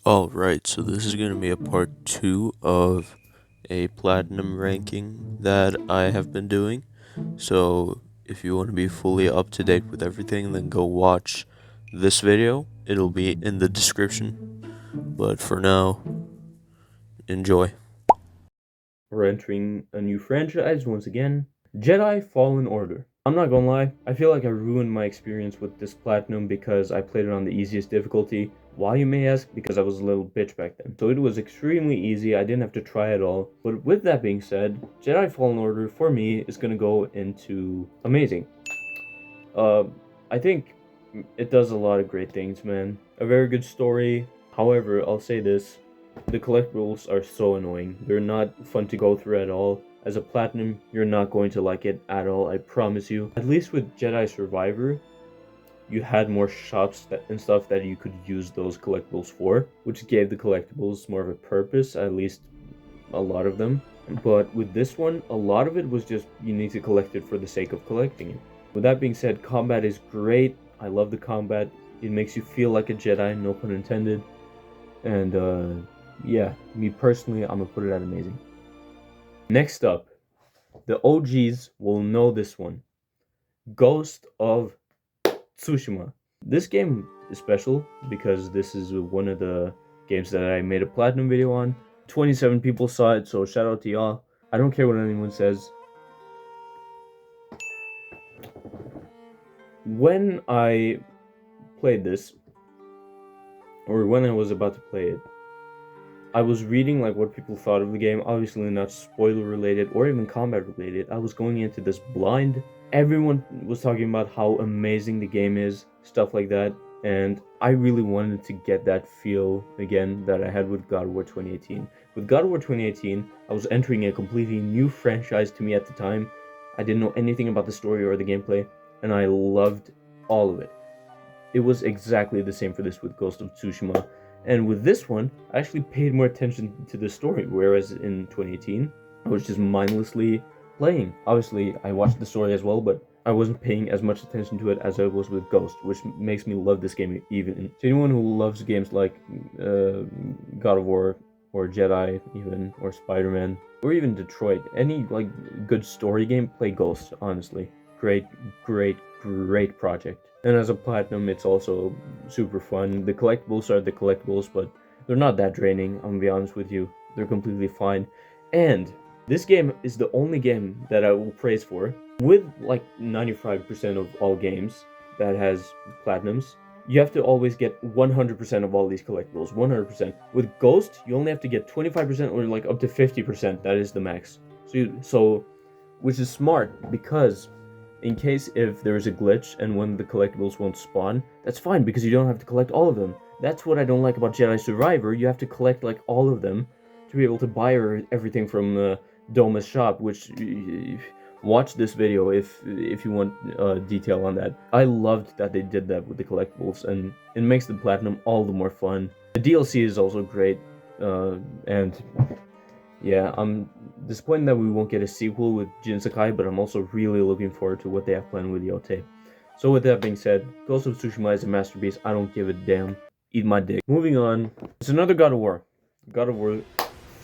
Alright, so this is going to be a part 2 of a platinum ranking that I have been doing. So if you want to be fully up to date with everything, then go watch this video. It'll be in the description. But for now, enjoy. We're entering a new franchise once again. Jedi Fallen Order. I'm not gonna lie, I feel like I ruined my experience with this platinum because I played it on the easiest difficulty. Why, you may ask? Because I was a little bitch back then. So it was extremely easy, I didn't have to try at all. But with that being said, Jedi Fallen Order for me is gonna go into amazing. Uh, I think it does a lot of great things, man. A very good story. However, I'll say this. The collectibles are so annoying. They're not fun to go through at all. As a platinum, you're not going to like it at all, I promise you. At least with Jedi Survivor, you had more shops and stuff that you could use those collectibles for, which gave the collectibles more of a purpose, at least a lot of them. But with this one, a lot of it was just you need to collect it for the sake of collecting it. With that being said, combat is great. I love the combat. It makes you feel like a Jedi, no pun intended. And yeah, me personally, I'm gonna put it at amazing. Next up, the OGs will know this one. Ghost of Tsushima. This game is special because this is one of the games that I made a platinum video on. 27 people saw it, so shout out to y'all. I don't care what anyone says. When I played this, or when I was about to play it, I was reading like what people thought of the game, obviously not spoiler related or even combat related. I was going into this blind. Everyone was talking about how amazing the game is, stuff like that, and I really wanted to get that feel again that I had with God of War 2018. With God of War 2018, I was entering a completely new franchise to me at the time. I didn't know anything about the story or the gameplay, and I loved all of it. It was exactly the same for this with Ghost of Tsushima. And with this one, I actually paid more attention to the story, whereas in 2018, I was just mindlessly playing. Obviously, I watched the story as well, but I wasn't paying as much attention to it as I was with Ghost, which makes me love this game even. To anyone who loves games like God of War, or Jedi even, or Spider-Man, or even Detroit, any like good story game, play Ghost, honestly. Great, great, great project. And as a platinum, it's also super fun. The collectibles are the collectibles, but they're not that draining, I'm gonna be honest with you. They're completely fine. And this game is the only game that I will praise for. With like 95% of all games that has platinums, you have to always get 100% of all these collectibles. 100%. With Ghost, you only have to get 25% or like up to 50%. That is the max. So which is smart because in case if there's a glitch and one of the collectibles won't spawn, that's fine because you don't have to collect all of them. That's what I don't like about Jedi Survivor. You have to collect like all of them to be able to buy everything from Doma's shop, which watch this video if you want detail on that. I loved that they did that with the collectibles, and it makes the platinum all the more fun. The DLC is also great, and yeah, I'm disappointed that we won't get a sequel with Jin Sakai, but I'm also really looking forward to what they have planned with Yote. So with that being said, Ghost of Tsushima is a masterpiece. I don't give a damn. Eat my dick. Moving on, it's another God of War. God of War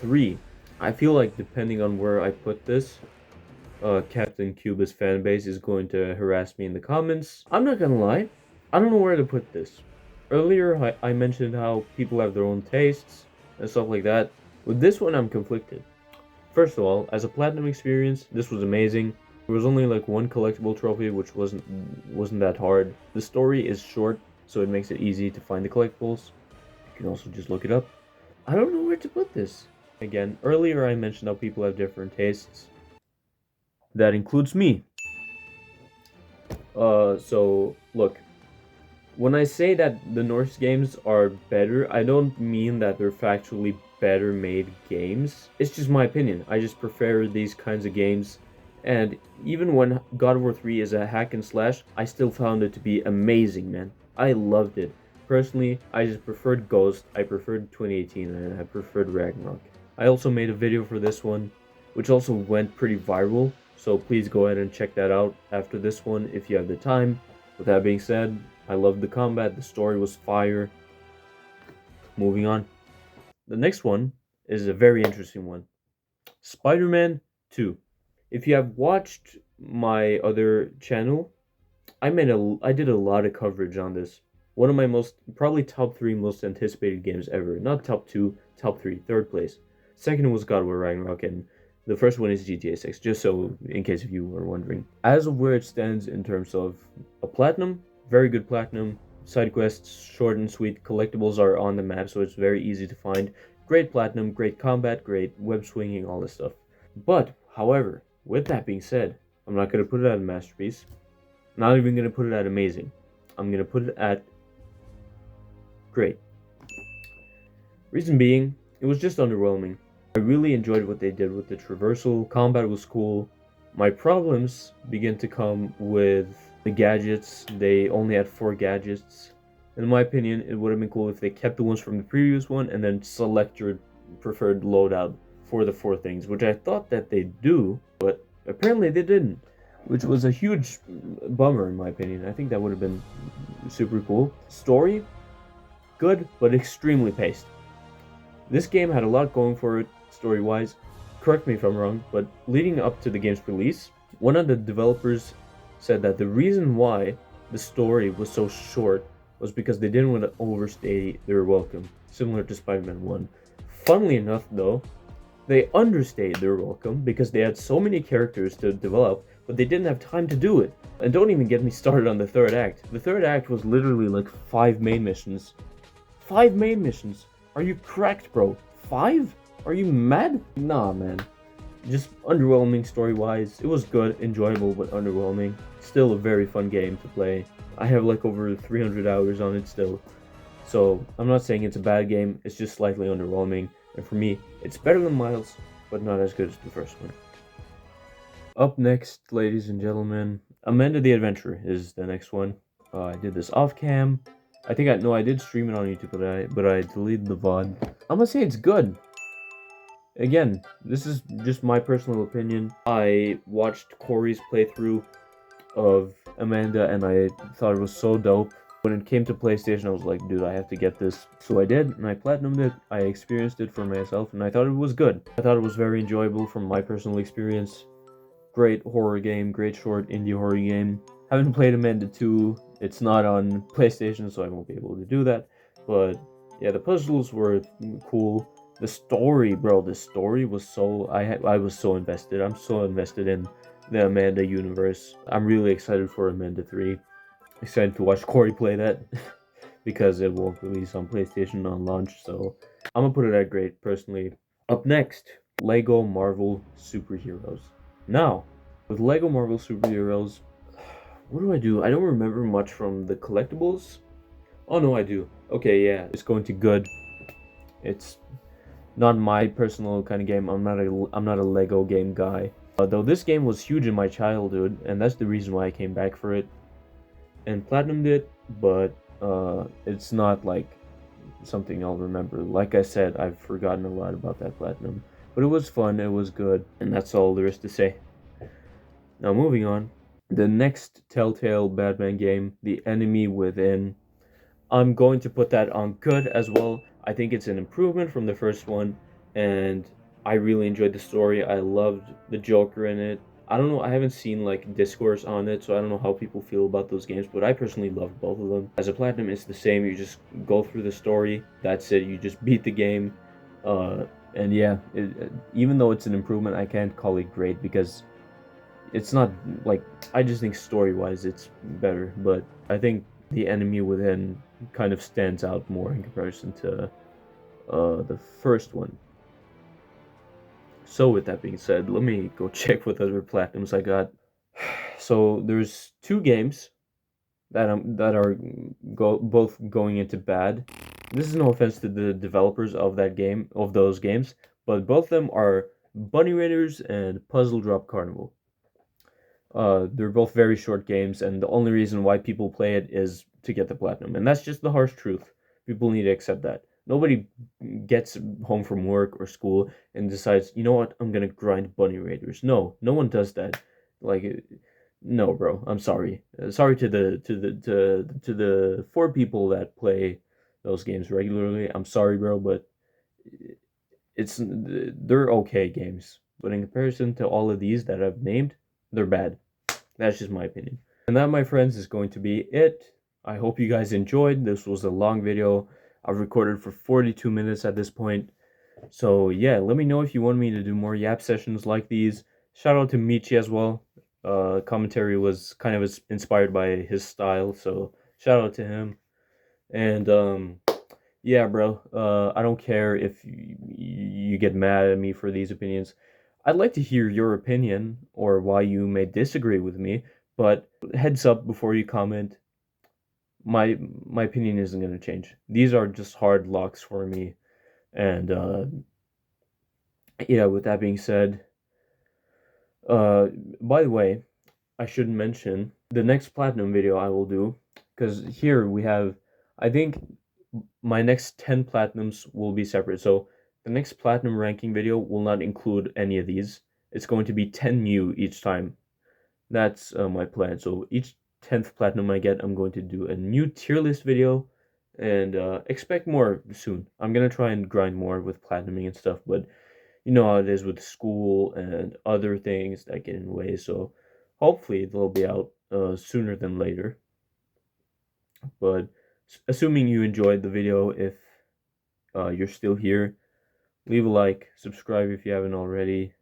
3. I feel like depending on where I put this, Captain Cuba's fan base is going to harass me in the comments. I'm not gonna lie, I don't know where to put this. Earlier, I mentioned how people have their own tastes and stuff like that. With this one, I'm conflicted. First of all, as a platinum experience, this was amazing. There was only like one collectible trophy, which wasn't that hard. The story is short, so it makes it easy to find the collectibles. You can also just look it up. I don't know where to put this. Again, earlier I mentioned how people have different tastes. That includes me. So look, when I say that the Norse games are better, I don't mean that they're factually better made games. It's just my opinion. I just prefer these kinds of games. And even when God of War 3 is a hack and slash, I still found it to be amazing, man. I loved it. Personally, I just preferred Ghost, I preferred 2018, and I preferred Ragnarok. I also made a video for this one, which also went pretty viral, so please go ahead and check that out after this one if you have the time. With that being said, I loved the combat, the story was fire. Moving on. The next one is a very interesting one. Spider-Man 2. If you have watched my other channel, I did a lot of coverage on this. One of my probably top 3 most anticipated games ever. Not top 2, top 3, third place. Second was God of War Ragnarok, and the first one is GTA 6, just so in case if you were wondering. As of where it stands in terms of a platinum, very good platinum. Side quests, short and sweet. Collectibles are on the map, so it's very easy to find. Great platinum, great combat, great web swinging, all this stuff. But, however, with that being said, I'm not going to put it at a masterpiece. Not even going to put it at amazing. I'm going to put it at great. Reason being, it was just underwhelming. I really enjoyed what they did with the traversal. Combat was cool. My problems begin to come with the gadgets. They only had 4 gadgets. In my opinion, it would have been cool if they kept the ones from the previous one and then select your preferred loadout for the 4 things, which I thought that they do, but apparently they didn't, which was a huge bummer in my opinion. I think that would have been super cool. Story, good, but extremely paced. This game had a lot going for it story-wise. Correct me if I'm wrong, but leading up to the game's release, one of the developers said that the reason why the story was so short was because they didn't want to overstay their welcome, similar to Spider-Man 1. Funnily enough, though, they understayed their welcome because they had so many characters to develop, but they didn't have time to do it. And don't even get me started on the third act. The third act was literally like 5 main missions. 5 main missions? Are you cracked, bro? 5? Are you mad? Nah, man. Just underwhelming story-wise. It was good, enjoyable, but underwhelming. Still a very fun game to play. I have like over 300 hours on it still. So, I'm not saying it's a bad game, it's just slightly underwhelming. And for me, it's better than Miles, but not as good as the first one. Up next, ladies and gentlemen, Amanda the Adventurer is the next one. I did this off-cam. I did stream it on YouTube, but I deleted the VOD. I'm gonna say it's good. Again, this is just my personal opinion. I watched Corey's playthrough of Amanda and I thought it was so dope. When it came to PlayStation, I was like, dude, I have to get this. So I did, and I platinumed it. I experienced it for myself, and I thought it was good. I thought it was very enjoyable from my personal experience. Great horror game, great short indie horror game. Haven't played Amanda 2. It's not on PlayStation, so I won't be able to do that. But yeah, the puzzles were cool. The story, bro, the story was so... I was so invested. I'm so invested in the Amanda universe. I'm really excited for Amanda 3. Excited to watch Corey play that because it won't release on PlayStation on launch, so I'm gonna put it at great, personally. Up next, Lego Marvel Superheroes. Now, with Lego Marvel Superheroes, what do? I don't remember much from the collectibles. Oh no, I do. Okay, yeah, it's going to good. It's not my personal kind of game. I'm not a Lego game guy. Though this game was huge in my childhood, and that's the reason why I came back for it and platinumed it, but it's not like something I'll remember. Like I said, I've forgotten a lot about that platinum, but it was fun, it was good, and that's all there is to say. Now moving on, the next Telltale Batman game, The Enemy Within. I'm going to put that on good as well. I think it's an improvement from the first one, and I really enjoyed the story. I loved the Joker in it. I don't know, I haven't seen like discourse on it, so I don't know how people feel about those games, but I personally love both of them. As a platinum, it's the same. You just go through the story, that's it. You just beat the game, and yeah, even though it's an improvement, I can't call it great because it's not like, I just think story-wise it's better, but I think The Enemy Within kind of stands out more in comparison to the first one. So with that being said, let me go check what other platinums I got. So there's 2 games that are both going into bad. This is no offense to the developers of those games, but both of them are Bunny Raiders and Puzzle Drop Carnival. They're both very short games, and the only reason why people play it is to get the platinum, and that's just the harsh truth. People need to accept that. Nobody gets home from work or school and decides, you know what, I'm gonna grind Bunny Raiders. No one does that. Like, no, bro. I'm sorry. Sorry to the 4 people that play those games regularly. I'm sorry, bro, but they're okay games. But in comparison to all of these that I've named, they're bad. That's just my opinion. And that, my friends, is going to be it. I hope you guys enjoyed. This was a long video. I've recorded for 42 minutes at this point. So yeah, let me know if you want me to do more yap sessions like these. Shout out to Michi as well. Commentary was kind of inspired by his style, so shout out to him. And yeah, bro. I don't care if you get mad at me for these opinions. I'd like to hear your opinion or why you may disagree with me. But heads up before you comment, my opinion isn't gonna change. These are just hard locks for me. And yeah, with that being said, uh, by the way, I should mention the next platinum video I will do, because here we have, I think my next 10 platinums will be separate. So the next platinum ranking video will not include any of these. It's going to be 10 new each time. That's my plan. So each 10th platinum I get, I'm going to do a new tier list video, and expect more soon. I'm gonna try and grind more with platinuming and stuff, but you know how it is with school and other things that get in the way. So hopefully they'll be out sooner than later. But assuming you enjoyed the video, if you're still here, leave a like, subscribe if you haven't already,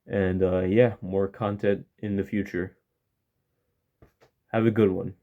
and yeah, more content in the future. Have a good one.